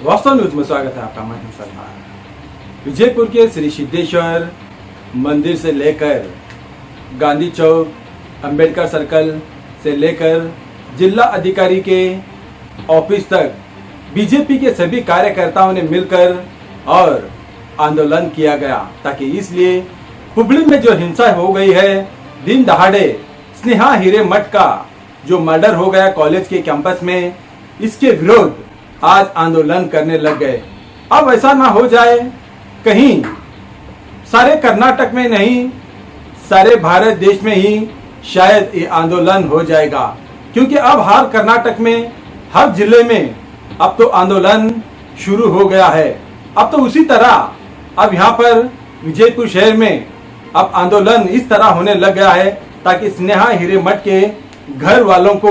वास्तव न्यूज में स्वागत है आपका। मैं सलमान। विजयपुर के श्री सिद्धेश्वर मंदिर से लेकर गांधी चौक, अंबेडकर सर्कल से लेकर जिला अधिकारी के ऑफिस तक बीजेपी के सभी कार्यकर्ताओं ने मिलकर और आंदोलन किया गया, ताकि इसलिए हुबली में जो हिंसा हो गई है, दिन दहाड़े स्नेहा हिरेमठ का जो मर्डर हो गया कॉलेज के कैंपस में, इसके विरोध आज आंदोलन करने लग गए। अब ऐसा ना हो जाए कहीं सारे कर्नाटक में नहीं, सारे भारत देश में ही शायद ये आंदोलन हो जाएगा, क्योंकि अब हर कर्नाटक में, हर जिले में अब तो आंदोलन शुरू हो गया है। अब तो उसी तरह अब यहाँ पर विजयपुर शहर में अब आंदोलन इस तरह होने लग गया है, ताकि स्नेहा हिरेमठ के घर वालों को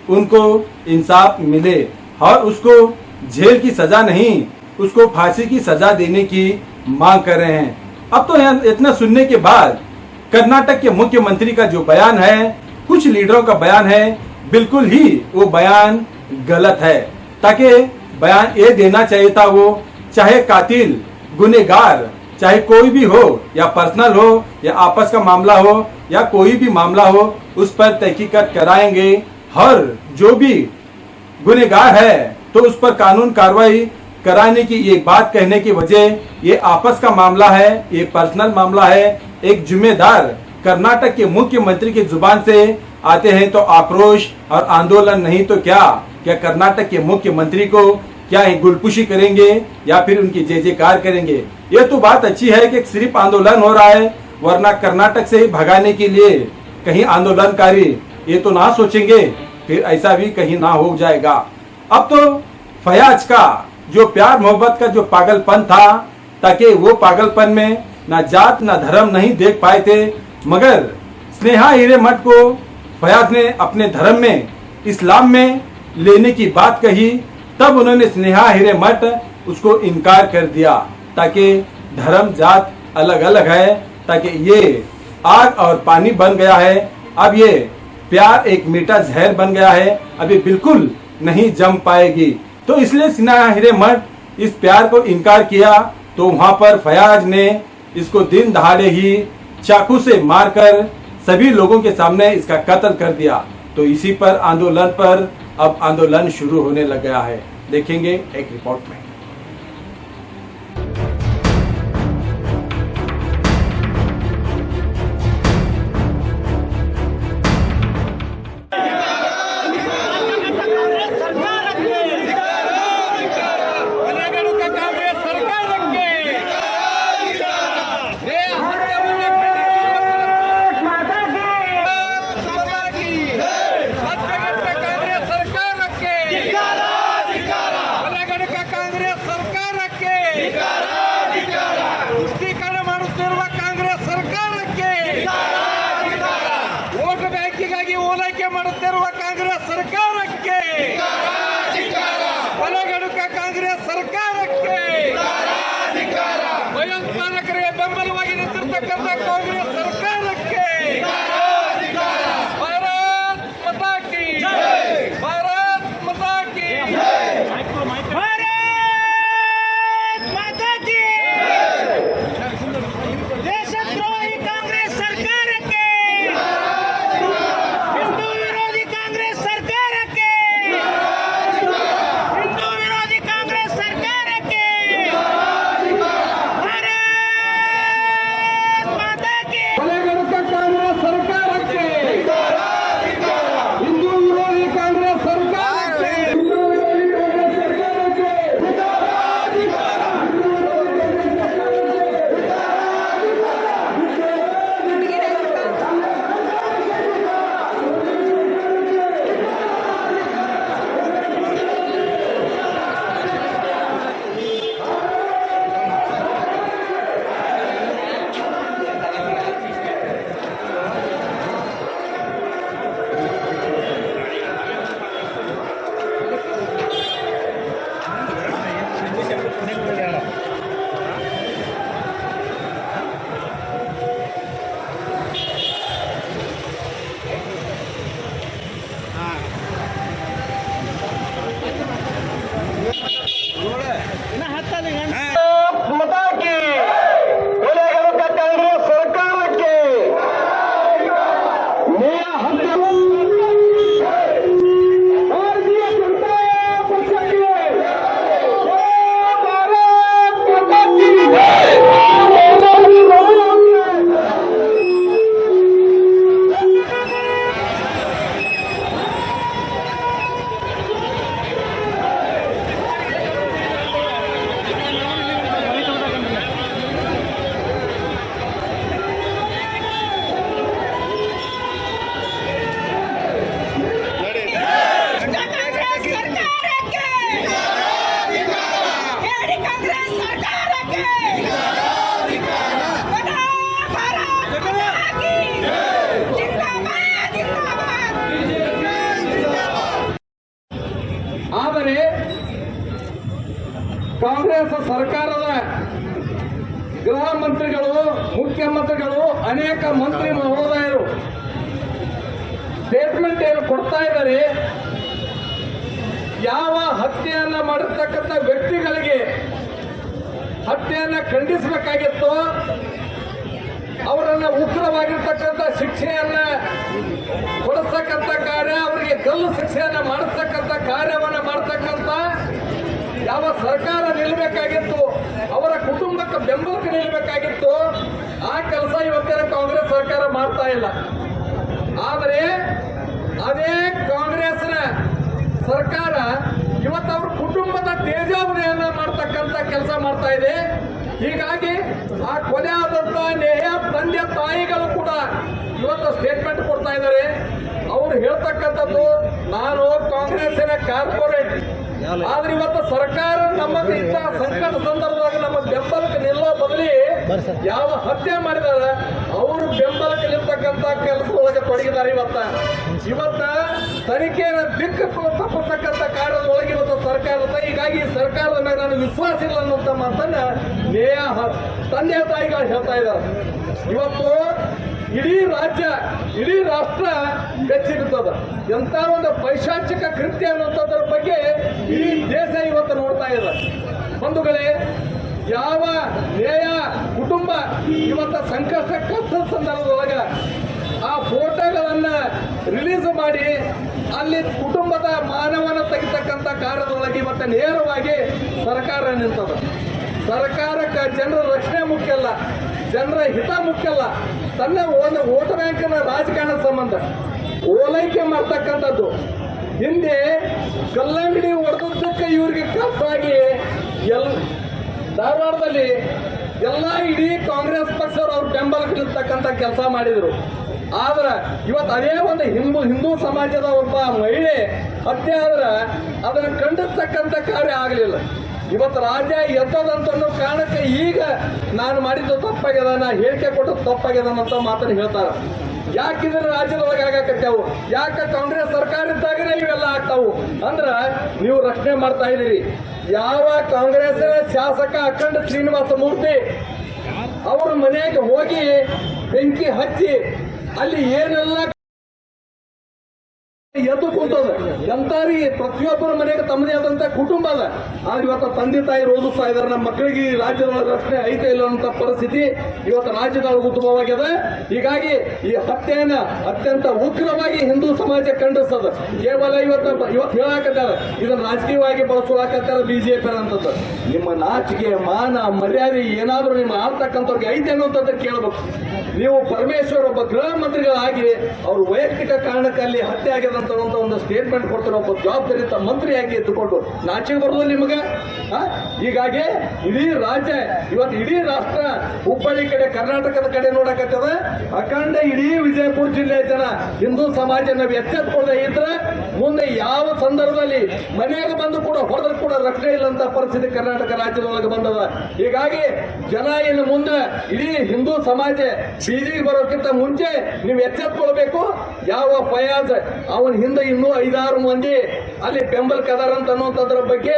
उनको इंसाफ मिले और उसको जेल की सजा नहीं, उसको फांसी की सजा देने की मांग कर रहे हैं। अब तो यहाँ इतना सुनने के बाद कर्नाटक के मुख्यमंत्री का जो बयान है, कुछ लीडरों का बयान है, बिल्कुल ही वो बयान गलत है। ताकि बयान ये देना चाहिए था, वो चाहे कातिल, गुनेगार, चाहे कोई भी हो, या पर्सनल हो, या आपस का मामला हो, या कोई भी मामला हो, उस पर तहकीकात कराएंगे और जो भी गुनेगार है तो उस पर कानून कार्रवाई कराने की ये बात कहने की वजह, ये आपस का मामला है, ये पर्सनल मामला है। एक जिम्मेदार कर्नाटक के मुख्यमंत्री की जुबान से आते हैं तो आक्रोश और आंदोलन, नहीं तो क्या कर्नाटक के मुख्यमंत्री को क्या गुलपुशी करेंगे या फिर उनकी जय जयकार करेंगे? ये तो बात अच्छी है कि सिर्फ आंदोलन हो रहा है, वरना कर्नाटक से भगाने के लिए कहीं आंदोलनकारी ये तो ना सोचेंगे, फिर ऐसा भी कहीं ना हो जाएगा। अब तो फयाज का जो प्यार मोहब्बत का जो पागलपन था, ताकि वो पागलपन में ना जात ना धर्म नहीं देख पाए थे, मगर स्नेहा हिरेमठ को फयाज ने अपने धर्म में, इस्लाम में लेने की बात कही, तब उन्होंने स्नेहा हिरेमठ उसको इनकार कर दिया, ताकि धर्म जात अलग अलग है, ताकि ये आग और पानी बन गया है। अब ये प्यार एक मीठा जहर बन गया है, अभी बिल्कुल नहीं जम पाएगी। तो इसलिए स्नेहा हिरेमठ इस प्यार को इनकार किया, तो वहां पर फयाज ने इसको दिन दहाड़े ही चाकू से मारकर सभी लोगों के सामने इसका कत्ल कर दिया। तो इसी पर आंदोलन पर अब आंदोलन शुरू होने लग गया है। देखेंगे एक रिपोर्ट में। ಓಲೈಕೆ ಮಾಡುತ್ತಿರುವ ಕಾಂಗ್ರೆಸ್ ಸರ್ಕಾರಕ್ಕೆ, ಕೊಲೆಗಡುಕ ಕಾಂಗ್ರೆಸ್ ಸರ್ಕಾರಕ್ಕೆ, ಭಯೋತ್ಪಾದಕರಿಗೆ ಬೆಂಬಲವಾಗಿ ನಿಂತಿರ್ತಕ್ಕಂಥ ಕಾಂಗ್ರೆಸ್ ಸರ್ಕಾರಕ್ಕೆ ಭಾರತ್ ಮಾತಾ ಕಿ ಜೈ, ಭಾರತ್ ಮಾತಾ ಕಿ ಜೈ, ಭಾರತ್ ಮಾತಾ ಕಿ ದೇಶದ್ರೋಹಿ ಕಾಂಗ್ರೆಸ್ ಸರ್ಕಾರಕ್ಕೆ, ಹಿಂದೂ ವಿರೋಧಿ ಕಾಂಗ್ರೆಸ್ ಕಾಂಗ್ರೆಸ್ ಸರ್ಕಾರದ ಗೃಹ ಮಂತ್ರಿಗಳು, ಮುಖ್ಯಮಂತ್ರಿಗಳು, ಅನೇಕ ಮಂತ್ರಿ ಮಹೋದಯರು ಸ್ಟೇಟ್ಮೆಂಟ್ ಏನು ಕೊಡ್ತಾ ಇದ್ದಾರೆ, ಯಾವ ಹತ್ಯೆಯನ್ನ ಮಾಡಿರ್ತಕ್ಕಂಥ ವ್ಯಕ್ತಿಗಳಿಗೆ ಹತ್ಯೆಯನ್ನ ಖಂಡಿಸಬೇಕಾಗಿತ್ತು, ಅವರನ್ನ ಉಗ್ರವಾಗಿರ್ತಕ್ಕಂಥ ಶಿಕ್ಷೆಯನ್ನ ಕೊಡಿಸ್ತಕ್ಕಂಥ ಕಾರ್ಯ, ಅವರಿಗೆ ಗಲ್ಲು ಶಿಕ್ಷೆಯನ್ನ ಮಾಡಿಸ್ತಕ್ಕಂಥ ಕಾರ್ಯವನ್ನ ಮಾಡ್ತಕ್ಕಂಥ ಯಾವ ಸರ್ಕಾರ ನಿಲ್ಲಬೇಕಾಗಿತ್ತು, ಅವರ ಕುಟುಂಬಕ್ಕೆ ಬೆಂಬಲಕ್ಕೆ ನಿಲ್ಲಬೇಕಾಗಿತ್ತು, ಆ ಕೆಲಸ ಇವತ್ತಿನ ಕಾಂಗ್ರೆಸ್ ಸರ್ಕಾರ ಮಾಡ್ತಾ ಇಲ್ಲ. ಆದರೆ ಅದೇ ಕಾಂಗ್ರೆಸ್ನ ಸರ್ಕಾರ ಇವತ್ತು ಅವ್ರ ಕುಟುಂಬದ ತೇಜಾವಣೆಯನ್ನ ಮಾಡ್ತಕ್ಕಂಥ ಕೆಲಸ ಮಾಡ್ತಾ ಇದೆ. ಹೀಗಾಗಿ ಆ ಕೊಲೆ ಆದಂತ ನೇಹ ತಂದೆ ತಾಯಿಗಳು ಕೂಡ ಇವತ್ತು ಸ್ಟೇಟ್ಮೆಂಟ್ ಕೊಡ್ತಾ ಇದ್ದಾರೆ. ಅವ್ರು ಹೇಳ್ತಕ್ಕಂಥದ್ದು, ನಾನು ಕಾಂಗ್ರೆಸ್ಸಿನ ಕಾರ್ಪೊರೇಟ್, ಆದ್ರೆ ಇವತ್ತು ಸರ್ಕಾರ ನಮ್ಮ ಇಂಥ ಸಂಕಟ ಸಂದರ್ಭದಾಗ ನಮ್ಮ ಬೆಂಬಲಕ್ಕೆ ನಿಲ್ಲೋ ಬದಲಿ ಯಾವ ಹತ್ಯೆ ಮಾಡಿದಾರೆ ಅವರು ಬೆಂಬಲಕ್ಕೆ ನಿಲ್ತಕ್ಕಂಥ ಕೆಲಸದೊಳಗೆ ತೊಡಗಿದ್ದಾರೆ. ಇವತ್ತ ತನಿಖೆಯ ದಿಕ್ಕು ತಪ್ಪಿಸ್ತಕ್ಕಂಥ ಕಾರ್ಯದೊಳಗೆ ಇವತ್ತು ಸರ್ಕಾರದ, ಹೀಗಾಗಿ ಸರ್ಕಾರದ ಮೇಲೆ ನಾನು ವಿಶ್ವಾಸ ಇಲ್ಲ ಅನ್ನುವಂಥ ಮಾತನ್ನ ನೇಹ ತಂದೆ ತಾಯಿಗಳು ಹೇಳ್ತಾ ಇದ್ದಾರೆ. ಇವತ್ತು ಇಡೀ ರಾಜ್ಯ, ಇಡೀ ರಾಷ್ಟ್ರ ಬೆಚ್ಚಿರುತ್ತದೆ. ಎಂತ ಒಂದು ಪೈಶಾಚಿಕ ಕೃತ್ಯ ಅನ್ನುವಂಥದ್ರ ಬಗ್ಗೆ ಇಡೀ ದೇಶ ಇವತ್ತು ನೋಡ್ತಾ ಇದೆ. ಬಂಧುಗಳೇ, ಯಾವ ನೇಯ ಕುಟುಂಬ ಇವತ್ತು ಸಂಕಷ್ಟ ಕಷ್ಟದ ಸಂದರ್ಭದೊಳಗ ಆ ಫೋಟೋಗಳನ್ನ ರಿಲೀಸ್ ಮಾಡಿ ಅಲ್ಲಿ ಕುಟುಂಬದ ಮಾನವನ ತೆಗಿತಕ್ಕಂಥ ಕಾರ್ಯದೊಳಗೆ ಇವತ್ತು ನೇರವಾಗಿ ಸರ್ಕಾರ ನಿಂತದ. ಸರ್ಕಾರಕ್ಕೆ ಜನರ ರಕ್ಷಣೆ ಮುಖ್ಯ ಅಲ್ಲ, ಜನರ ಹಿತ ಮುಖ್ಯ ಅಲ್ಲ, ತನ್ನ ಒಂದು ವೋಟ್ ಬ್ಯಾಂಕಿನ ರಾಜಕಾರಣದ ಸಂಬಂಧ ಓಲೈಕೆ ಮಾಡ್ತಕ್ಕಂಥದ್ದು. ಹಿಂದೆ ಕಲ್ಲಂಗಡಿ ಹೊಡೆದಕ್ಕೆ ಇವರಿಗೆ ಕಪ್ಪಾಗಿ ಧಾರವಾಡದಲ್ಲಿ ಎಲ್ಲ ಇಡೀ ಕಾಂಗ್ರೆಸ್ ಪಕ್ಷರು ಅವ್ರ ಬೆಂಬಲಕ್ಕೆ ನಿಲ್ತಕ್ಕಂಥ ಕೆಲಸ ಮಾಡಿದರು. ಆದ್ರೆ ಇವತ್ತು ಅದೇ ಒಂದು ಹಿಂದೂ ಸಮಾಜದ ಒಬ್ಬ ಮಹಿಳೆ ಹತ್ಯೆ ಆದ್ರೆ ಅದನ್ನು ಖಂಡಿಸ್ತಕ್ಕಂಥ ಕಾರ್ಯ ಆಗಲಿಲ್ಲ. ಇವತ್ತು ರಾಜ್ಯ ಎತ್ತದಂತ ಕಾರಣಕ್ಕೆ ಈಗ ನಾನು ಮಾಡಿದ್ದು ತಪ್ಪಾಗ್ಯದ, ನಾ ಹೇಳಿಕೆ ಕೊಟ್ಟದ್ದು ತಪ್ಪಾಗ್ಯದ ಅಂತ ಮಾತನ್ನು ಹೇಳ್ತಾರೆ. ಯಾಕಿದ್ರೆ ರಾಜ್ಯದೊಳಗೆ ಆಗಾಕತ್ತೇವು, ಯಾಕೆ ಕಾಂಗ್ರೆಸ್ ಸರ್ಕಾರ ಇದ್ದಾಗನೇ ಇವೆಲ್ಲ ಆಗ್ತಾವು ಅಂದ್ರ ನೀವು ರಕ್ಷಣೆ ಮಾಡ್ತಾ ಇದ್ದೀರಿ. ಯಾವ ಕಾಂಗ್ರೆಸ್ನ ಶಾಸಕ ಅಖಂಡ ಶ್ರೀನಿವಾಸ ಮೂರ್ತಿ ಅವ್ರ ಮನೆಗೆ ಹೋಗಿ ಬೆಂಕಿ ಹಚ್ಚಿ ಅಲ್ಲಿ ಏನೆಲ್ಲ ಎದ್ದು ಕುಂತದ, ಎಂತಾರಿ ಪ್ರತಿಯೊಬ್ಬರ ಮನೆಗೆ ತಮ್ಮದೇ ಆದಂತ ಕುಟುಂಬ ಅದ. ಆದ್ರೆ ಇವತ್ತು ತಂದೆ ತಾಯಿ ರೋಧಿಸ್ತಾ ಇದಾರೆ, ನಮ್ಮ ಮಕ್ಕಳಿಗೆ ರಾಜ್ಯದೊಳಗೆ ರಕ್ಷಣೆ ಐತೆ ಇಲ್ಲ ಅನ್ನೋ ಪರಿಸ್ಥಿತಿ ಇವತ್ತು ರಾಜ್ಯದೊಳಗೆ ಉದ್ಭವವಾಗ್ಯದ. ಹೀಗಾಗಿ ಈ ಹತ್ಯೆಯನ್ನ ಅತ್ಯಂತ ಉಗ್ರವಾಗಿ ಹಿಂದೂ ಸಮಾಜ ಖಂಡಿಸ್ತದ. ಕೇವಲ ಇವತ್ತು ಹೇಳಾಕತ್ತಾರ, ಇದನ್ನ ರಾಜಕೀಯವಾಗಿ ಬಳಸಲಾಕತ್ತಾರ ಬಿಜೆಪಿ ಅಂತದ್ದು. ನಿಮ್ಮ ನಾಚಿಕೆ, ಮಾನ, ಮರ್ಯಾದೆ ಏನಾದ್ರೂ ನಿಮ್ಮ ಆಳ್ತಕ್ಕಂಥವ್ರಿಗೆ ಐತೆ ಅನ್ನೋಂಥದ್ದು ಕೇಳಬೇಕು. ನೀವು ಪರಮೇಶ್ವರ್ ಒಬ್ಬ ಗೃಹ ಮಂತ್ರಿಗಳಾಗಿ ಅವ್ರ ವೈಯಕ್ತಿಕ ಕಾರಣಕ್ಕೆ ಅಲ್ಲಿ ಹತ್ಯೆ ಆಗಿದೆ ಅಂತ ಒಂದು ಸ್ಟೇಟ್ಮೆಂಟ್ ಕೊಡ್ತಾರೆ. ಒಬ್ಬ ಜವಾಬ್ದಾರಿತ ಮಂತ್ರಿಯಾಗಿ ಎದ್ದುಕೊಂಡು ನಾಚಿಕೆ ಬರೋದು ನಿಮಗೆ. ಹೀಗಾಗಿ ಇಡೀ ರಾಜ್ಯ, ಇವತ್ತು ಇಡೀ ರಾಷ್ಟ್ರ ಹುಬ್ಬಳ್ಳಿ ಕಡೆ, ಕರ್ನಾಟಕದ ಕಡೆ ನೋಡಕತ್ತದ. ಅಖಂಡ ಇಡೀ ವಿಜಯಪುರ ಜಿಲ್ಲೆಯ ಜನ ಹಿಂದೂ ಸಮಾಜ ನಾವು ಎಚ್ಚೆತ್ಕೊಳ್ಳದೆ ಇದ್ರೆ ಮುಂದೆ ಯಾವ ಸಂದರ್ಭದಲ್ಲಿ ಮನೆಗೆ ಬಂದು ಕೂಡ ಹೊಡೆದ್ರು ಕೂಡ ರಕ್ಷಣೆ ಇಲ್ಲಂತ ಪರಿಸ್ಥಿತಿ ಕರ್ನಾಟಕ ರಾಜ್ಯದೊಳಗೆ ಬಂದದ. ಹೀಗಾಗಿ ಜನ ಇನ್ನು ಮುಂದೆ ಇಡೀ ಹಿಂದೂ ಸಮಾಜ ಬೀದಿಗೆ ಬರೋಕ್ಕಿಂತ ಮುಂಚೆ ನೀವು ಎಚ್ಚೆತ್ಕೊಳ್ಬೇಕು. ಯಾವ ಫಯಾಜ್ ಅವನ ಹಿಂದೆ ಇನ್ನೂ 5-6 ಮಂದಿ ಅಲ್ಲಿ ಬೆಂಬಲಕ್ಕೆ ಅದಾರಂತ ಅನ್ನುವಂಥದ್ರ ಬಗ್ಗೆ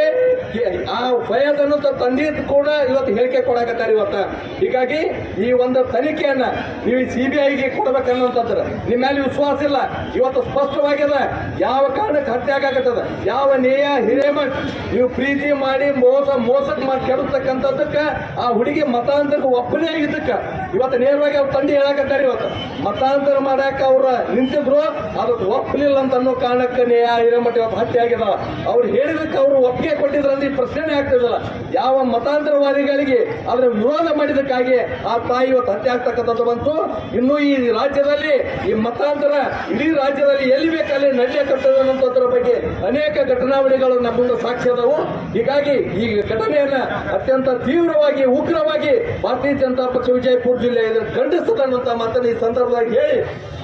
ಆ ಫಯಾಜ್ ಅನ್ನೋ ತಂದೆ ಕೂಡ ಇವತ್ತು ಹೇಳಿಕೆ ಕೊಡಕತ್ತಾರೆ ಇವತ್ತು. ಹೀಗಾಗಿ ಈ ಒಂದು ತನಿಖೆಯನ್ನ ನೀವು CBIಗೆ ಕೊಡ್ಬೇಕನ್ನೋಂಥದ್ರ ನಿಮ್ಮ ಮೇಲೆ ವಿಶ್ವಾಸ ಇಲ್ಲ. ಇವತ್ತು ಸ್ಪಷ್ಟವಾಗ್ಯದ ಯಾವ ಕಾರಣಕ್ಕೆ ಹತ್ಯೆ ಆಗಾಕತ್ತದ, ಯಾವ ನೇಯ ಹಿರೇಮಠ್ ನೀವು ಪ್ರೀತಿ ಮಾಡಿ ಮೋಸಕ್ಕೆ ಮಾಡಿ ಕೆಡತಕ್ಕಂಥದ್ದಕ್ಕೆ ಆ ಹುಡುಗಿ ಮತಾಂತರಕ್ಕೆ ಒಪ್ಪನೇ ಆಗಿದ್ದಕ್ಕೆ ಇವತ್ತು ನೇರವಾಗಿ ಅವ್ರ ತಂದೆ ಹೇಳಕತ್ತಾರೆ. ಇವತ್ತು ಮತಾಂತರ ಮಾಡಾಕ ಅವ್ರ ನಿಂತಿದ್ರು, ಅದಕ್ಕೆ ಒಪ್ಪಲಿಲ್ಲ ಅಂತ ಅನ್ನೋ ಕಾರಣಕ್ಕೆ ನೇಯ ಹಿರೇಮಠ ಇವತ್ತು ಹತ್ಯೆ ಆಗ್ಯದ. ಅವ್ರು ಹೇಳಿದಕ್ಕೆ ಅವರು ಒಪ್ಪಿಗೆ ಕೊಟ್ಟಿದ್ರ ಅಂದ್ರೆ ಪ್ರಶ್ನೆ ಆಗ್ತದಲ್ಲ. ಯಾವ ಮತಾಂತರವಾದಿಗಳಿಗೆ ಅದರ ವಿರೋಧ ಮಾಡಿದಕ್ಕಾಗಿ ಆ ತಾಯಿ ಇವತ್ತು ಹತ್ಯೆ ಆಗ್ತಕ್ಕಂಥದ್ದು ಬಂತು. ಇನ್ನು ಈ ರಾಜ್ಯದಲ್ಲಿ ಈ ಮತಾಂತರ ಇಡೀ ರಾಜ್ಯದಲ್ಲಿ ಎಲ್ಲಿ ಬೇಕಲ್ಲಿ ನಡೆಯಕತ್ತದ ಅನ್ನೋದ್ರ ಬಗ್ಗೆ ಅನೇಕ ಘಟನಾವಳಿಗಳು ನಮ್ಮ ಮುಂದೆ ಸಾಕ್ಷಿ ಅದಾವು. ಹೀಗಾಗಿ ಈ ಘಟನೆಯನ್ನ ಅತ್ಯಂತ ತೀವ್ರವಾಗಿ, ಉಗ್ರವಾಗಿ ಭಾರತೀಯ ಜನತಾ ಪಕ್ಷ ವಿಜಯಪುರ ಜಿಲ್ಲೆ ಇದನ್ನು ಖಂಡಿಸ್ತದೆ ಅನ್ನುವಂತ ಮಾತನ್ನು ಈ ಸಂದರ್ಭದಲ್ಲಿ ಹೇಳಿ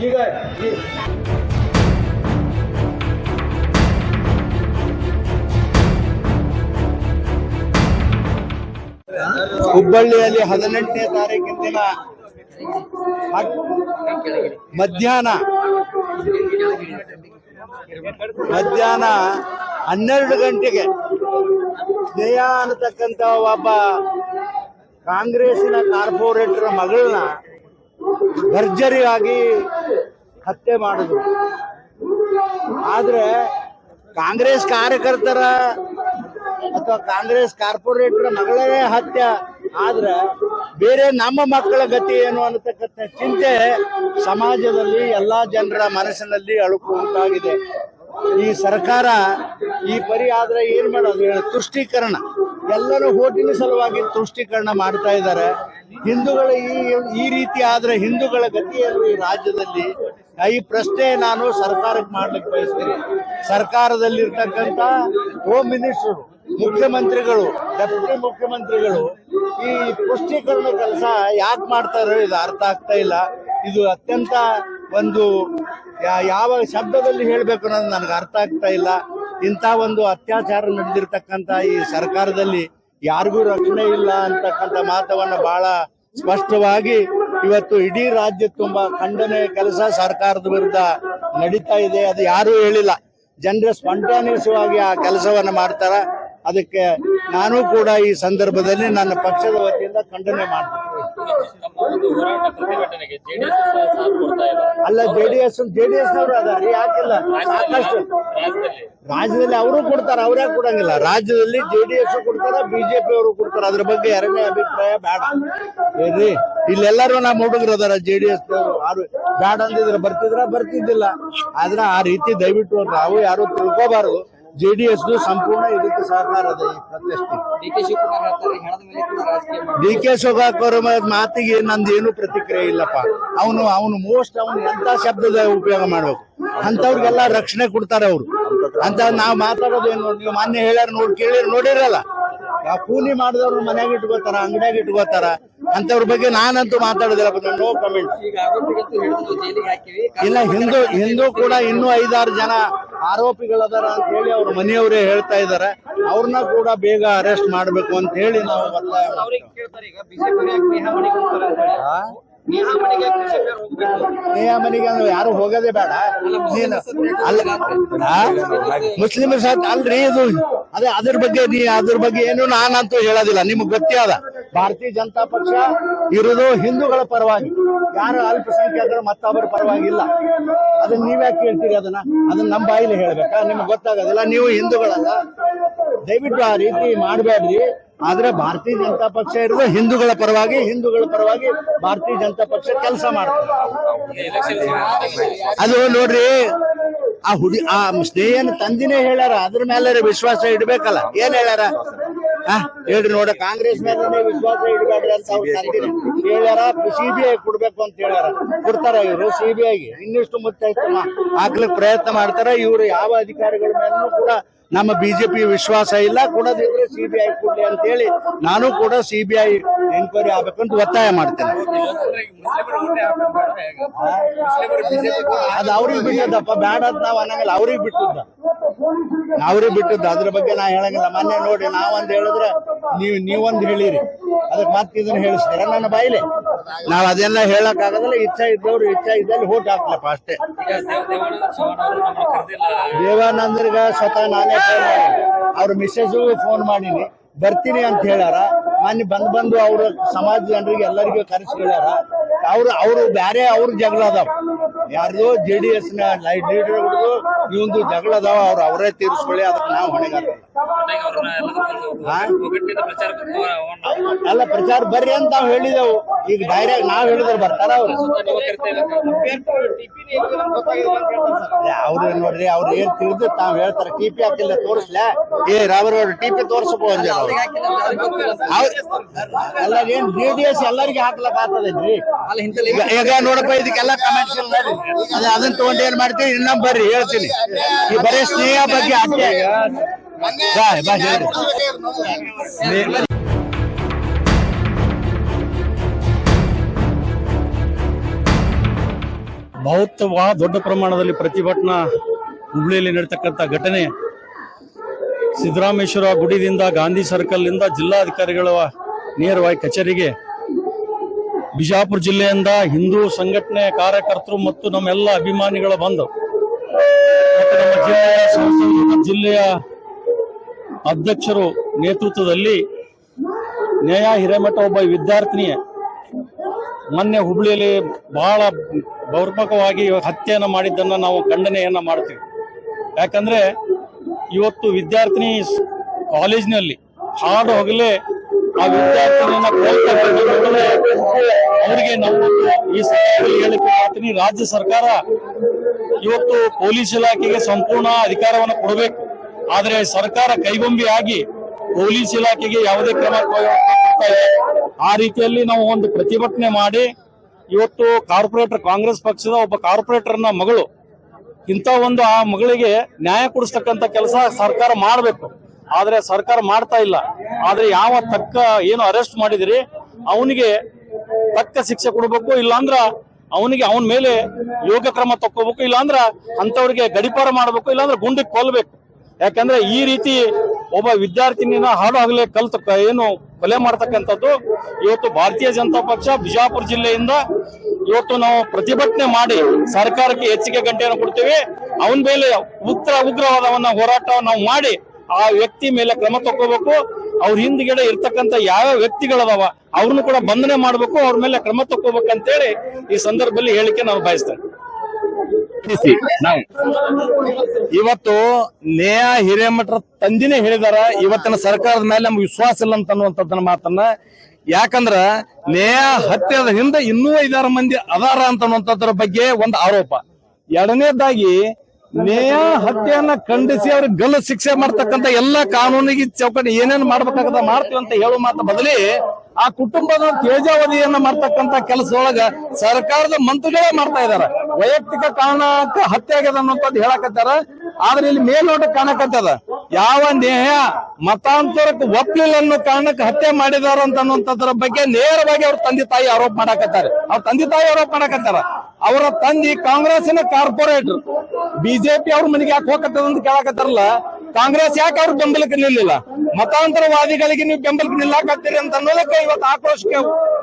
ಈಗ ಹುಬ್ಬಳ್ಳಿಯಲ್ಲಿ 18ನೇ ತಾರೀಕಿನ ದಿನ ಮಧ್ಯಾಹ್ನ 12 ಗಂಟೆಗೆ ಸ್ನೇಹ ಅನ್ನತಕ್ಕಂತ ಒಬ್ಬ ಕಾಂಗ್ರೆಸ್ಸಿನ ಕಾರ್ಪೊರೇಟರ್ ಮಗಳನ್ನ ಭರ್ಜರಿಯಾಗಿ ಹತ್ಯೆ ಮಾಡಿದ್ರು. ಆದ್ರೆ ಕಾಂಗ್ರೆಸ್ ಕಾರ್ಯಕರ್ತರ ಅಥವಾ ಕಾಂಗ್ರೆಸ್ ಕಾರ್ಪೊರೇಟರ್ ಮಗಳೇ ಹತ್ಯೆ ಆದ್ರೆ ಬೇರೆ ನಮ್ಮ ಮಕ್ಕಳ ಗತಿ ಏನು ಅನ್ನತಕ್ಕಂಥ ಚಿಂತೆ ಸಮಾಜದಲ್ಲಿ ಎಲ್ಲಾ ಜನರ ಮನಸ್ಸಿನಲ್ಲಿ ಅಳುಕು ಉಂಟಾಗಿದೆ. ಈ ಸರ್ಕಾರ ಈ ಪರಿ ಆದ್ರೆ ಏನ್ ಮಾಡೋದು? ತುಷ್ಟೀಕರಣ, ಎಲ್ಲರೂ ಹೋಟಿನ ಸಲುವಾಗಿ ತುಷ್ಟೀಕರಣ ಮಾಡ್ತಾ ಇದ್ದಾರೆ. ಹಿಂದೂಗಳ ಈ ರೀತಿ ಆದ್ರೆ ಹಿಂದೂಗಳ ಗತಿಯನ್ನು ಈ ರಾಜ್ಯದಲ್ಲಿ, ಈ ಪ್ರಶ್ನೆ ನಾನು ಸರ್ಕಾರಕ್ಕೆ ಮಾಡ್ಲಿಕ್ಕೆ ಬಯಸ್ತೀನಿ. ಸರ್ಕಾರದಲ್ಲಿರ್ತಕ್ಕಂಥ ಹೋಮ್ ಮಿನಿಸ್ಟರ್, ಮುಖ್ಯಮಂತ್ರಿಗಳು, ಡೆಪ್ಯೂಟಿ ಮುಖ್ಯಮಂತ್ರಿಗಳು ಈ ಪುಷ್ಟೀಕರಣ ಕೆಲಸ ಯಾಕೆ ಮಾಡ್ತಾರೋ ಇದು ಅರ್ಥ ಆಗ್ತಾ ಇಲ್ಲ. ಇದು ಅತ್ಯಂತ ಒಂದು ಯಾವ ಶಬ್ದದಲ್ಲಿ ಹೇಳ್ಬೇಕು ಅನ್ನೋದು ನನಗೆ ಅರ್ಥ ಆಗ್ತಾ ಇಲ್ಲ. ಇಂಥ ಒಂದು ಅತ್ಯಾಚಾರ ನಡೆದಿರ್ತಕ್ಕಂಥ ಈ ಸರ್ಕಾರದಲ್ಲಿ ಯಾರಿಗೂ ರಕ್ಷಣೆ ಇಲ್ಲ ಅಂತಕ್ಕಂಥ ಮಾತವನ್ನ ಬಹಳ ಸ್ಪಷ್ಟವಾಗಿ ಇವತ್ತು ಇಡೀ ರಾಜ್ಯ ತುಂಬಾ ಖಂಡನೆ ಕೆಲಸ ಸರ್ಕಾರದ ವಿರುದ್ಧ ನಡೀತಾ ಇದೆ. ಅದು ಯಾರೂ ಹೇಳಿಲ್ಲ, ಜನರ ಸ್ಪಾಂಟಾನಿಯಸ್ ಆಗಿ ಆ ಕೆಲಸವನ್ನ ಮಾಡ್ತಾರ. ಅದಕ್ಕೆ ನಾನು ಕೂಡ ಈ ಸಂದರ್ಭದಲ್ಲಿ ನನ್ನ ಪಕ್ಷದ ವತಿಯಿಂದ ಖಂಡನೆ ಮಾಡ್ತೀನಿ. ಅಲ್ಲ, ಜೆಡಿಎಸ್ನವರು ಅದಾರೆ, ಯಾಕಿಲ್ಲ? ಸಾಕಷ್ಟು ರಾಜ್ಯದಲ್ಲಿ ಅವರು ಕೊಡ್ತಾರ, ಅವ್ರ್ಯಾಕೆ ಕೊಡಂಗಿಲ್ಲ? ರಾಜ್ಯದಲ್ಲಿ ಜೆಡಿಎಸ್ ಕೊಡ್ತಾರ, ಬಿಜೆಪಿ ಅವರು ಕೊಡ್ತಾರ. ಅದ್ರ ಬಗ್ಗೆ ಎರಡನೇ ಅಭಿಪ್ರಾಯ ಬೇಡ. ಏನ್ರಿ, ಇಲ್ಲೆಲ್ಲರೂ ನಮ್ಮ ಹುಡುಗರು ಅದಾರ ಜೆಡಿಎಸ್ ನವರು. ಬೇಡ ಅಂದಿದ್ರೆ ಬರ್ತಿದ್ದಿಲ್ಲ. ಆದ್ರೆ ಆ ರೀತಿ ದಯವಿಟ್ಟು ನಾವು ಯಾರು ತಿಳ್ಕೋಬಾರದು. ಜೆಡಿಎಸ್ ಸಂಪೂರ್ಣ ಇದಕ್ಕೆ ಸಹಕಾರ ಇದೆ. ಈ ಪ್ರತಿಷ್ಠೆ ಡಿ ಕೆ ಶಿವಕುಮಾರ್ ಮಾತಿಗೆ ನಂದು ಏನು ಪ್ರತಿಕ್ರಿಯೆ ಇಲ್ಲಪ್ಪ. ಅವನು ಮೋಸ್ಟ್ ಎಂತ ಶಬ್ದದ ಉಪಯೋಗ ಮಾಡ್ಬೇಕು, ಅಂತವ್ರಿಗೆಲ್ಲ ರಕ್ಷಣೆ ಕೊಡ್ತಾರೆ ಅವರು ಅಂತ ನಾವು ಮಾತಾಡೋದೇನು? ನೀವು ಮೊನ್ನೆ ಹೇಳ್ಯಾರ ನೋಡಿರಲ್ಲ, ಕೂಲಿ ಮಾಡಿದವ್ರು ಮನ್ಯಾಗ ಇಟ್ಕೋತಾರ, ಅಂಗಡಿಯಾಗ ಇಟ್ಕೋತಾರ. ಅಂತವ್ರ ಬಗ್ಗೆ ನಾನಂತೂ ಮಾತಾಡೋದಿಲ್ಲ, ನೋ ಕಮೆಂಟ್. ಇಲ್ಲ, ಹಿಂದೂ ಕೂಡ ಇನ್ನೂ 5-6 ಜನ ಆರೋಪಿಗಳದಾರ ಅಂತ ಹೇಳಿ ಅವ್ರ ಮನೆಯವರೇ ಹೇಳ್ತಾ ಇದಾರೆ. ಅವ್ರನ್ನ ಕೂಡ ಬೇಗ ಅರೆಸ್ಟ್ ಮಾಡ್ಬೇಕು ಅಂತ ಹೇಳಿ ನಾವು ಒತ್ತಾಯ ಮನೆಗೆ ಯಾರು ಹೋಗೋದೇ ಬೇಡ. ಮುಸ್ಲಿಮರ ಸಾಥ್ ಅಲ್ರಿ ಇದು. ಅದ್ರ ಬಗ್ಗೆ ಏನು ನಾನಂತೂ ಹೇಳೋದಿಲ್ಲ. ನಿಮ್ಗೆ ಗೊತ್ತೇ ಅದ, ಭಾರತೀಯ ಜನತಾ ಪಕ್ಷ ಇರೋದು ಹಿಂದೂಗಳ ಪರವಾಗಿ, ಯಾರು ಅಲ್ಪಸಂಖ್ಯಾತರ ಮತ್ತೊಬ್ಬರ ಪರವಾಗಿಲ್ಲ. ಅದನ್ನ ನೀವ್ಯಾಕೆ ಕೇಳ್ತೀರಿ? ಅದನ್ನ ನಮ್ಮ ಬಾಯಿಲಿ ಹೇಳ್ಬೇಕಾ? ನಿಮ್ಗೆ ಗೊತ್ತಾಗೋದಿಲ್ಲ. ನೀವು ಹಿಂದೂಗಳಲ್ಲ, ದಯವಿಟ್ಟು ಆ ರೀತಿ ಮಾಡಬೇಡ್ರಿ. ಆದ್ರೆ ಭಾರತೀಯ ಜನತಾ ಪಕ್ಷ ಇರೋದು ಹಿಂದೂಗಳ ಪರವಾಗಿ ಭಾರತೀಯ ಜನತಾ ಪಕ್ಷ ಕೆಲಸ ಮಾಡ್ತಾರೆ. ಅದು ನೋಡ್ರಿ, ಆ ಸ್ನೇಹನ ತಂದಿನೇ ಹೇಳ್ಯಾರ, ಅದ್ರ ಮೇಲೆ ವಿಶ್ವಾಸ ಇಡ್ಬೇಕಲ್ಲ. ಏನ್ ಹೇಳ್ಯಾರ ಹೇಳ್ರಿ ನೋಡ, ಕಾಂಗ್ರೆಸ್ ಮೇಲೆ ವಿಶ್ವಾಸ ಇಡಬೇಡ್ರಿ ಅಂತ ಅವ್ರು ತಂದಿನೇ ಹೇಳ್ಯಾರ. CBI ಕೊಡ್ಬೇಕು ಅಂತ ಹೇಳ್ಯಾರ. ಕೊಡ್ತಾರ ಇವರು CBIಗೆ ಇನ್ನಿಷ್ಟು ಮುತ್ತೈತೆ ಹಾಕ್ಲಿಕ್ಕೆ ಪ್ರಯತ್ನ ಮಾಡ್ತಾರ. ಇವರು ಯಾವ ಅಧಿಕಾರಿಗಳ ಮೇಲೂ ಕೂಡ ನಮ್ಮ ಬಿಜೆಪಿ ವಿಶ್ವಾಸ ಇಲ್ಲ. ಕೊಡೋದಿದ್ರೆ CBI ಕೊಡ್ಲಿ ಅಂತ ಹೇಳಿ ನಾನು ಕೂಡ CBI ಎನ್ಕ್ವೈರಿ ಆಗ್ಬೇಕಂತ ಒತ್ತಾಯ ಮಾಡ್ತೇನೆ. ಅದು ಅವ್ರಿಗೆ ಬಿಟ್ಟದ್ದಪ್ಪ, ಬೇಡ ಅಂತ ನಾವ್ ಅನ್ನಂಗಿಲ್ಲ. ಅವ್ರಿಗೆ ಬಿಟ್ಟದ್ದು ಅದ್ರ ಬಗ್ಗೆ ನಾ ಹೇಳಂಗಿಲ್ಲ. ಮೊನ್ನೆ ನೋಡಿ, ನಾವೊಂದ್ ಹೇಳಿದ್ರೆ ನೀವೊಂದ್ ಹೇಳಿರಿ, ಅದಕ್ಕೆ ಮತ್ತೆ ಇದನ್ನ ಹೇಳಿಸ್ತೀರ ನನ್ನ ಬಾಯಿಲೆ. ನಾವ್ ಅದೆಲ್ಲ ಹೇಳಕ್ ಆಗೋದಿಲ್ಲ. ಇಚ್ಛಾ ಇದ್ದಲ್ಲಿ ಹೋಟ್ ಹಾಕ್ಲಪ್ಪ ಅಷ್ಟೇ. ದೇವಾನಂದ್ರಿಗ ಸ್ವತಃ ನಾನೇ ಫೋನ್ ಮಾಡೀನಿ, ಅವ್ರ ಮಿಸ್ಸೆಸ್ ಫೋನ್ ಮಾಡೀನಿ, ಬರ್ತೀನಿ ಅಂತ ಹೇಳ್ಯಾರ. ಮೊನ್ನೆ ಬಂದು ಅವ್ರ ಸಮಾಜ ಜನರಿಗೆ ಎಲ್ಲರಿಗೂ ಕರೆಸಿ ಹೇಳ್ಯಾರ. ಅವ್ರು ಬ್ಯಾರೆ ಅವ್ರ ಜಗಳ ಅದಾವ, ಯಾರ್ದು JDS ನ ಲೀಡರ್ಗಳು ಇವಂದು ಜಗಳ ಅದಾವ. ಅವರೇ ತೀರಿಸ್ಕೊಳ್ಳಿ, ಅದಕ್ಕೆ ನಾವು ಹೊಣೆಗಾರ ಅಲ್ಲ. ಪ್ರಚಾರ ಬರ್ರಿ ಅಂತ ನಾವ್ ಹೇಳಿದೆವು. ಈಗ ಡೈರೆಕ್ಟ್ ನಾವ್ ಹೇಳಿದ್ರೆ ಬರ್ತಾರ ಅವ್ರು? ಅವ್ರು ನೋಡ್ರಿ, ಅವ್ರು ಏನ್ ತಿಳಿದು ತಾವ್ ಹೇಳ್ತಾರ. TP ಹಾಕಿಲ್ಲ ತೋರಿಸ್ಲ, ರಾಬರ್ TP ತೋರ್ಸಪ್ಪ ಅಂದ. ಎಲ್ಲ ಏನ್ JDS ಎಲ್ಲರಿಗೆ ಹಾಕ್ಲಕ್ ಆಗ್ತದೇನ್ರಿ? ಈಗ ನೋಡಪ್ಪ, ಇದಕ್ಕೆಲ್ಲ ಕಮೆಂಟ್ಸ್ ಅದನ್ನ ತಗೊಂಡು ಏನ್ ಮಾಡ್ತೀವಿ? ಇನ್ನೊಂದ್ ಬರ್ರಿ ಹೇಳ್ತೀನಿ. ಈ ಬರೀ ಸ್ನೇಹ ಬಗ್ಗೆ ಅಷ್ಟೇ. ಬಹಳ ದೊಡ್ಡ ಪ್ರಮಾಣದಲ್ಲಿ ಪ್ರತಿಭಟನಾ ಹುಬ್ಳಿಯಲ್ಲಿ ನಡೀತಕ್ಕಂಥ ಘಟನೆ ಸಿದ್ದರಾಮೇಶ್ವರ ಗುಡಿದಿಂದ ಗಾಂಧಿ ಸರ್ಕಲ್ ನಿಂದ ಜಿಲ್ಲಾಧಿಕಾರಿಗಳ ನೇರವಾಗಿ ಕಚೇರಿಗೆ ಬಿಜಾಪುರ ಜಿಲ್ಲೆಯಿಂದ ಹಿಂದೂ ಸಂಘಟನೆ ಕಾರ್ಯಕರ್ತರು ಮತ್ತು ನಮ್ಮೆಲ್ಲ ಅಭಿಮಾನಿಗಳು ಬಂದು ಮತ್ತು ನಮ್ಮ ಜಿಲ್ಲೆಯ ಅಧ್ಯಕ್ಷರು ನೇತೃತ್ವದಲ್ಲಿ ನೇಹಾ ಹಿರೇಮಠ ಒಬ್ಬ ವಿದ್ಯಾರ್ಥಿನಿಯ ಮೊನ್ನೆ ಹುಬ್ಳಿಯಲ್ಲಿ ಬಹಳ ಭೌರ್ಮಕವಾಗಿ ಹತ್ಯೆಯನ್ನು ಮಾಡಿದ್ದನ್ನು ನಾವು ಖಂಡನೆಯನ್ನ ಮಾಡ್ತೀವಿ. ಯಾಕಂದ್ರೆ ಇವತ್ತು ವಿದ್ಯಾರ್ಥಿನಿ ಕಾಲೇಜಿನಲ್ಲಿ ಹಾಡು ಹಗಲೇ ಆ ವಿದ್ಯಾರ್ಥಿನಿಯನ್ನ ನೋಡಿದ್ರೆ ಅವರಿಗೆ ನಾವು ಈ ಸಮಯದಲ್ಲಿ ಹೇಳಿಕೆ ಮಾಡ್ತೀನಿ, ರಾಜ್ಯ ಸರ್ಕಾರ ಇವತ್ತು ಪೊಲೀಸ್ ಇಲಾಖೆಗೆ ಸಂಪೂರ್ಣ ಅಧಿಕಾರವನ್ನು ಕೊಡಬೇಕು. ಆದರೆ ಸರ್ಕಾರ ಕೈಗೊಂಬೆಯಾಗಿ ಪೊಲೀಸ್ ಇಲಾಖೆಗೆ ಯಾವುದೇ ಕ್ರಮ ಕೊಡ್ತಾ ಇಲ್ಲ. ಆ ರೀತಿಯಲ್ಲಿ ನಾವು ಒಂದು ಪ್ರತಿಭಟನೆ ಮಾಡಿ ಇವತ್ತು ಕಾರ್ಪೊರೇಟರ್, ಕಾಂಗ್ರೆಸ್ ಪಕ್ಷದ ಒಬ್ಬ ಕಾರ್ಪೊರೇಟರ್ನ ಮಗಳು, ಇಂಥ ಒಂದು ಆ ಮಗಳಿಗೆ ನ್ಯಾಯ ಕೊಡಿಸ್ತಕ್ಕಂಥ ಕೆಲಸ ಸರ್ಕಾರ ಮಾಡಬೇಕು. ಆದ್ರೆ ಸರ್ಕಾರ ಮಾಡ್ತಾ ಇಲ್ಲ. ಆದ್ರೆ ಯಾವ ತಕ್ಕ ಏನು ಅರೆಸ್ಟ್ ಮಾಡಿದಿರಿ ಅವನಿಗೆ ತಕ್ಕ ಶಿಕ್ಷೆ ಕೊಡಬೇಕು, ಇಲ್ಲಾಂದ್ರ ಅವನಿಗೆ ಅವನ ಮೇಲೆ ಯೋಗ್ಯ ಕ್ರಮ ತಕ್ಕೋಬೇಕು, ಇಲ್ಲಾಂದ್ರ ಅಂತವ್ರಿಗೆ ಗಡಿಪಾರ ಮಾಡಬೇಕು, ಇಲ್ಲಾಂದ್ರೆ ಗುಂಡಿಗೆ ಕೊಲ್ಲಬೇಕು. ಯಾಕಂದ್ರೆ ಈ ರೀತಿ ಒಬ್ಬ ವಿದ್ಯಾರ್ಥಿನಿನ ಹಾಡು ಹಗಲೇ ಕಲ್ತು ಏನು ಕೊಲೆ ಮಾಡ್ತಕ್ಕಂಥದ್ದು ಇವತ್ತು ಭಾರತೀಯ ಜನತಾ ಪಕ್ಷ ಬಿಜಾಪುರ ಜಿಲ್ಲೆಯಿಂದ ಇವತ್ತು ನಾವು ಪ್ರತಿಭಟನೆ ಮಾಡಿ ಸರ್ಕಾರಕ್ಕೆ ಹೆಚ್ಚಿಗೆ ಗಂಟೆಯನ್ನು ಕೊಡ್ತೇವೆ. ಅವನ ಮೇಲೆ ಉಗ್ರವಾದವನ್ನ ಹೋರಾಟ ನಾವು ಮಾಡಿ ಆ ವ್ಯಕ್ತಿ ಮೇಲೆ ಕ್ರಮ ತಗೋಬೇಕು. ಅವ್ರ ಹಿಂದ್ಗಡೆ ಇರ್ತಕ್ಕಂಥ ಯಾವ ವ್ಯಕ್ತಿಗಳದಾವ ಅವ್ರನ್ನು ಕೂಡ ಬಂಧನೆ ಮಾಡಬೇಕು, ಅವ್ರ ಮೇಲೆ ಕ್ರಮ ತಗೋಬೇಕಂತೇಳಿ ಈ ಸಂದರ್ಭದಲ್ಲಿ ಹೇಳಿಕೆ ನಾವು ಬಯಸ್ತೇನೆ. ಇವತ್ತು ನೇಹಾ ಹಿರೇಮಠರ ತಂದಿನೇ ಹೇಳಿದಾರ, ಇವತ್ತಿನ ಸರ್ಕಾರದ ಮೇಲೆ ನಮ್ಗೆ ವಿಶ್ವಾಸ ಇಲ್ಲ ಅಂತ ಅನ್ನುವಂಥದ್ದನ್ನ ಮಾತನ್ನ. ಯಾಕಂದ್ರ ನೇಹಾ ಹತ್ಯೆದ ಹಿಂದೆ ಇನ್ನೂ 5-6 ಮಂದಿ ಅದಾರ ಅಂತ ಅನ್ನುವಂಥದ್ರ ಬಗ್ಗೆ ಒಂದು ಆರೋಪ. ಎರಡನೇದಾಗಿ ನೇಹಾ ಹತ್ಯೆಯನ್ನ ಖಂಡಿಸಿ ಅವ್ರಿಗೆ ಗಲ್ಲು ಶಿಕ್ಷೆ ಮಾಡ್ತಕ್ಕಂಥ ಎಲ್ಲಾ ಕಾನೂನಿಗೆ ಚೌಕಟ್ಟು ಏನೇನು ಮಾಡ್ಬೇಕಾಗದ ಮಾಡ್ತೀವಿ ಅಂತ ಹೇಳೋ ಮಾತು ಬದಲಿ ಆ ಕುಟುಂಬದ ತೇಜಾವಧಿಯನ್ನ ಮಾಡ್ತಕ್ಕಂಥ ಕೆಲಸದೊಳಗ ಸರ್ಕಾರದ ಮಂತ್ರಿಗಳೇ ಮಾಡ್ತಾ ಇದಾರ. ವೈಯಕ್ತಿಕ ಕಾರಣಕ್ಕೆ ಹತ್ಯೆ ಆಗ್ಯದ ಅನ್ನೋಂಥದ್ದು ಹೇಳಕತ್ತಾರ. ಆದ್ರೆ ಇಲ್ಲಿ ಮೇಲ್ನೋಟ ಕಾಣಕತ್ತದ ಯಾವ ನೇಹಾ ಮತಾಂತರಕ್ಕೆ ಒಪ್ಲಿಲ್ಲ ಅನ್ನೋ ಕಾರಣಕ್ಕೆ ಹತ್ಯೆ ಮಾಡಿದಾರ ಅಂತ ಅನ್ನುವಂಥದ್ರ ಬಗ್ಗೆ ನೇರವಾಗಿ ಅವ್ರ ತಂದೆ ತಾಯಿ ಆರೋಪ ಮಾಡಕತ್ತಾರೆ. ಅವ್ರ ತಂದೆ ತಾಯಿ ಆರೋಪ ಮಾಡಕತ್ತಾರ. ಅವರ ತಂದೆ ಕಾಂಗ್ರೆಸ್ಸಿನ ಕಾರ್ಪೊರೇಟರ್, ಬಿಜೆಪಿ ಅವ್ರ ಮನೆಗೆ ಯಾಕೆ ಹೋಗತ್ತದ ಅಂತ ಕೇಳಕತ್ತಾರಲ್ಲ. ಕಾಂಗ್ರೆಸ್ ಯಾಕೆ ಅವ್ರ ಬೆಂಬಲಕ್ಕೆ ನಿಲ್ಲಿಲ್ಲ? ಮತಾಂತರವಾದಿಗಳಿಗೆ ನೀವು ಬೆಂಬಲಕ್ಕೆ ನಿಲ್ಲಾಕತ್ತೀರಿ ಅಂತ ಅನ್ನೋದಕ್ಕೆ ಇವತ್ತು ಆಕ್ರೋಶಕ್ಕೆ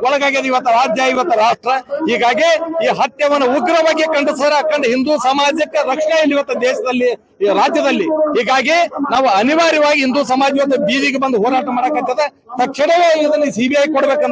ಒಳಗಾಗ್ಯದ ಇವತ್ತು ರಾಜ್ಯ, ಇವತ್ತು ರಾಷ್ಟ್ರ. ಹೀಗಾಗಿ ಈ ಹತ್ಯೆಯನ್ನು ಉಗ್ರವಾಗಿ ಕಂಡು ಹಿಂದೂ ಸಮಾಜಕ್ಕೆ ರಕ್ಷಣೆ ಇಲ್ಲ ಇವತ್ತು ದೇಶದಲ್ಲಿ, ಈ ರಾಜ್ಯದಲ್ಲಿ. ಹೀಗಾಗಿ ನಾವು ಅನಿವಾರ್ಯವಾಗಿ ಹಿಂದೂ ಸಮಾಜ ಇವತ್ತು ಬೀದಿಗೆ ಬಂದು ಹೋರಾಟ ಮಾಡಕತ್ತದ. ತಕ್ಷಣವೇ ಇದನ್ನು ಸಿಬಿಐ ಕೊಡ್ಬೇಕಂತ